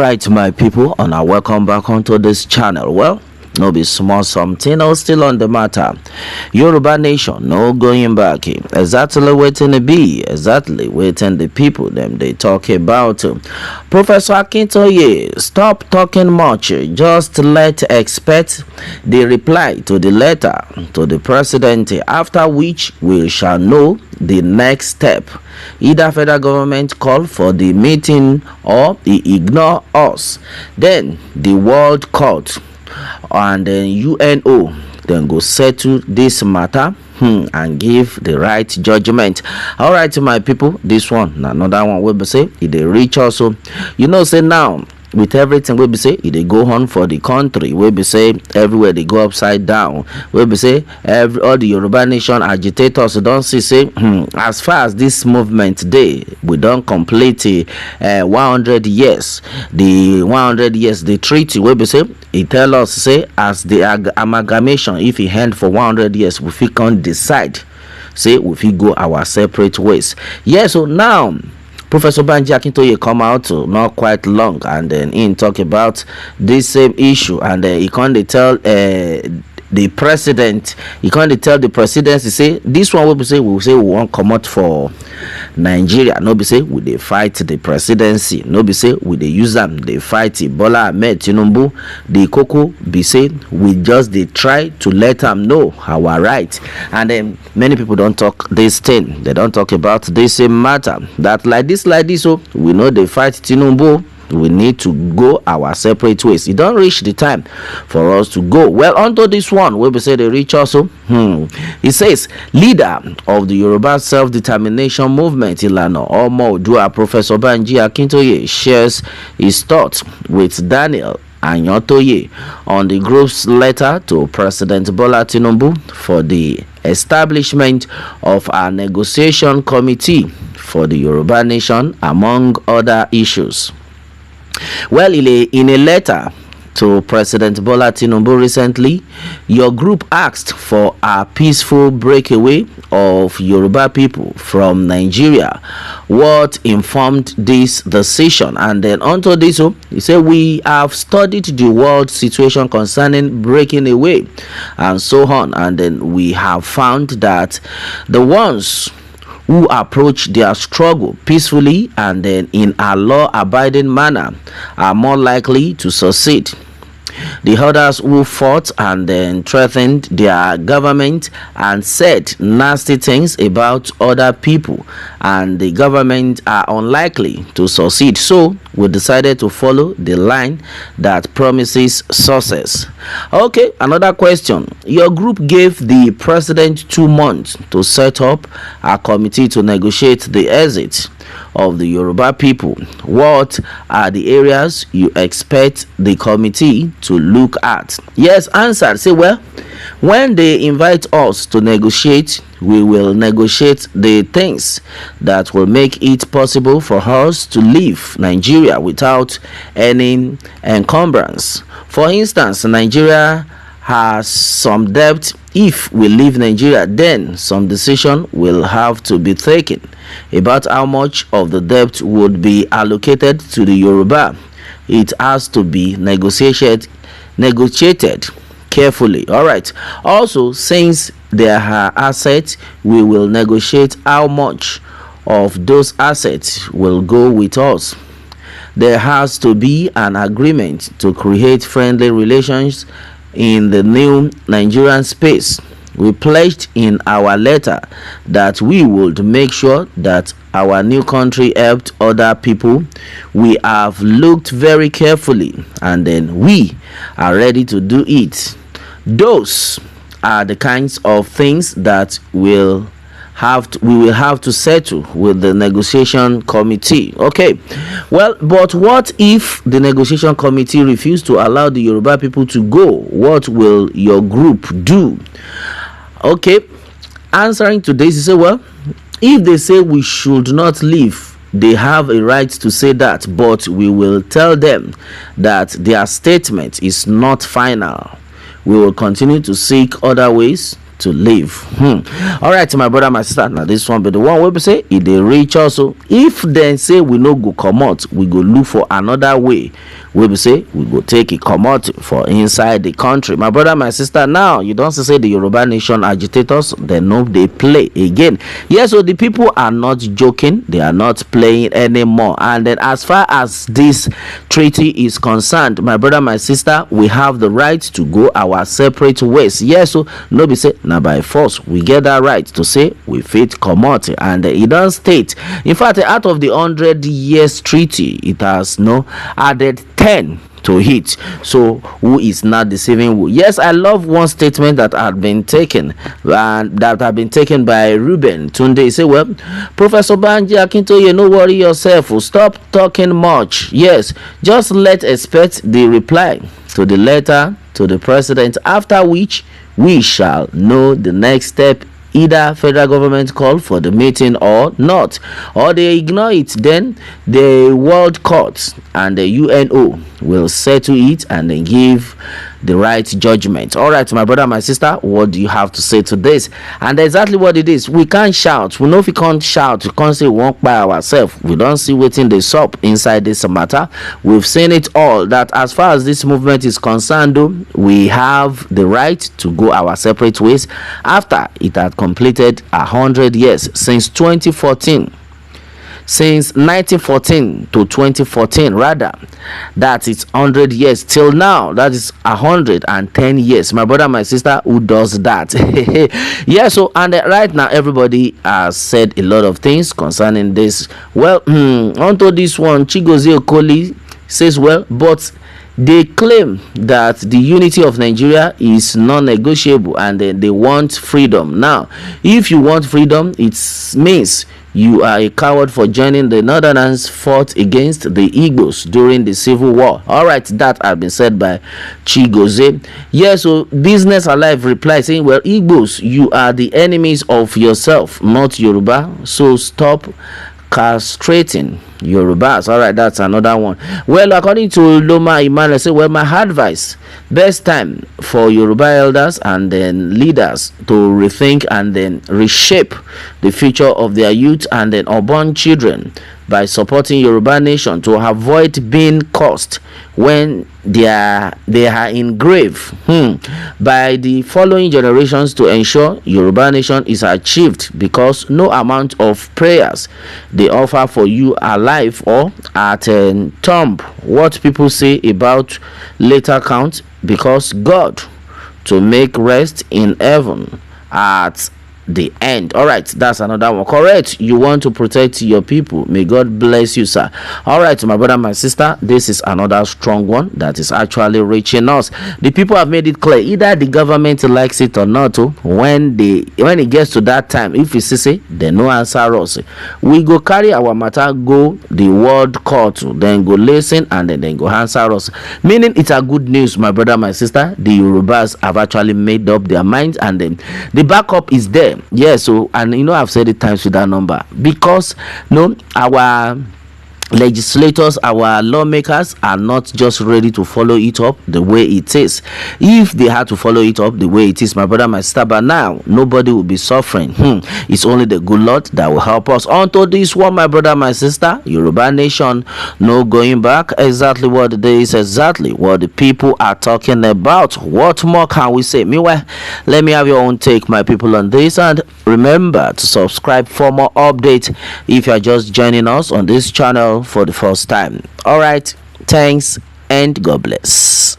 Alright, my people, and welcome back onto this channel. Well, no be small something else still on the matter. Yoruba nation, no going back. Exactly waiting to be, exactly waiting the people them they talk about. Professor Akintoye, stop talking much. Just expect the reply to the letter to the president, after which we shall know the next step. Either federal government call for the meeting or he ignore us. Then the world court and then UNO then go settle this matter and give the right judgment. All right, my people, this one another one will be say it they reach also, say now with everything we be say they go on for the country, we be say everywhere they go upside down, we be say all the Yoruba nation agitators don't see say as far as this movement day we don't complete 100 years, the 100 years the treaty, we be say it tell us say as the amalgamation, if it end for 100 years we fit can decide say we fit go our separate ways. So now Professor Banji Akintoye come out not quite long, and then in talk about this same issue, and he can't tell the president, he can't tell the presidency say this one will be say we won't come out for Nigeria. No be say we they fight the presidency, no be say we they use them they fight Bola Ahmed Tinubu. The Koko be say we just they try to let them know our right, and then many people don't talk this thing, they don't talk about this same matter that like this so we know they fight Tinubu, we need to go our separate ways. It don't reach the time for us to go. Well, onto this one we be say they reach also. It says leader of the Yoruba self-determination movement Ilana Omo Odua, Professor Banji Akintoye, shares his thoughts with Daniel Anyotoye on the group's letter to President Bola Tinubu for the establishment of a negotiation committee for the Yoruba nation, among other issues. Well, in a letter to President Bola Tinubu recently, your group asked for a peaceful breakaway of Yoruba people from Nigeria. What informed this decision? And then onto this, he said, we have studied the world situation concerning breaking away and so on, and then we have found that the ones who approach their struggle peacefully and then in a law-abiding manner are more likely to succeed. The others who fought and then threatened their government and said nasty things about other people and the government are unlikely to succeed. So we decided to follow the line that promises success. Okay, another question. Your group gave the president 2 months to set up a committee to negotiate the exit of the Yoruba people. What are the areas you expect the committee to look at? Yes, answered. Say, well, when they invite us to negotiate, we will negotiate the things that will make it possible for us to leave Nigeria without any encumbrance. For instance, Nigeria has some debt. If we leave Nigeria, then some decision will have to be taken about how much of the debt would be allocated to the Yoruba. It has to be negotiated carefully. All right. Also, since there are assets, we will negotiate how much of those assets will go with us. There has to be an agreement to create friendly relations in the new Nigerian space. We pledged in our letter that we would make sure that our new country helped other people. We have looked very carefully and then we are ready to do it. Those are the kinds of things that we will have to settle with the negotiation committee. Okay, well, but what if the negotiation committee refuse to allow the Yoruba people to go? What will your group do? Okay, answering to this, you say, well, if they say we should not leave, they have a right to say that, but we will tell them that their statement is not final. We will continue to seek other ways to live. All right, my brother, my sister. Now this one, but the one we say if they reach also, if they say we no go come out, we go look for another way. We will say we go take a commodity for inside the country. My brother, my sister, now you don't say the Yoruba nation agitators, they know they play again. Yes, so the people are not joking, they are not playing anymore. And then as far as this treaty is concerned, my brother, my sister, we have the right to go our separate ways. Yes, so no be say now by force we get that right to say we fit commodity. And it does state, in fact, out of the 100 years treaty, it has no added 10 to it. So who is not deceiving who? Yes, I love one statement that had been taken by Ruben Tunde. He said, well, Professor Banji Akintoye, no worry yourself, stop talking much. Yes, just let expect the reply to the letter to the president, after which we shall know the next step. Either federal government call for the meeting or not, or they ignore it, then the world courts and the UNO will settle it and then give the right judgment. All right, my brother, my sister, what do you have to say to this? And exactly what it is. We can't shout. We know if we can't shout, we can't say walk by ourselves. We don't see waiting the up inside this matter. We've seen it all, that as far as this movement is concerned, though, we have the right to go our separate ways after it had completed 100 years since 2014. Since 1914 to 2014, rather, that is 100 years till now. That is 110 years. My brother, my sister, who does that? Yeah, so and right now everybody has said a lot of things concerning this. Well, onto this one, Chigozie Okoli says, well, but they claim that the unity of Nigeria is non-negotiable and they want freedom. Now, if you want freedom, it means you are a coward for joining the Northerners fought against the Igbos during the Civil War. All right, that has been said by Chigozie. Yes, so Business Alive replied saying, well, Igbos, you are the enemies of yourself, not Yoruba. So stop castrating Yorubas. All right, that's another one. Well, according to Loma Emmanuel, say, well, my advice, best time for Yoruba elders and then leaders to rethink and then reshape the future of their youth and then unborn children by supporting Yoruba nation to avoid being cursed when they are in grave by the following generations, to ensure Yoruba nation is achieved, because no amount of prayers they offer for you alive or at a tomb, what people say about later count, because God to make rest in heaven at the end. All right, that's another one. Correct, you want to protect your people. May God bless you, sir. All right, my brother, my sister, this is another strong one that is actually reaching us. The people have made it clear, either the government likes it or not, when it gets to that time, if we say they no answer us, we go carry our matter go the world court, then go listen and then go answer us, meaning it's a good news, my brother, my sister. The Yorubas have actually made up their minds and then the backup is there. Yeah, so, and you know, I've said it times with that number, because our legislators, our lawmakers are not just ready to follow it up the way it is. If they had to follow it up the way it is, my brother, my sister, but now nobody will be suffering. It's only the good Lord that will help us. Onto this one, my brother, my sister, Yoruba nation, no going back. Exactly what it is, exactly what the people are talking about. What more can we say? Meanwhile, let me have your own take, my people, on this, and remember to subscribe for more updates if you are just joining us on this channel for the first time. All right, thanks and God bless.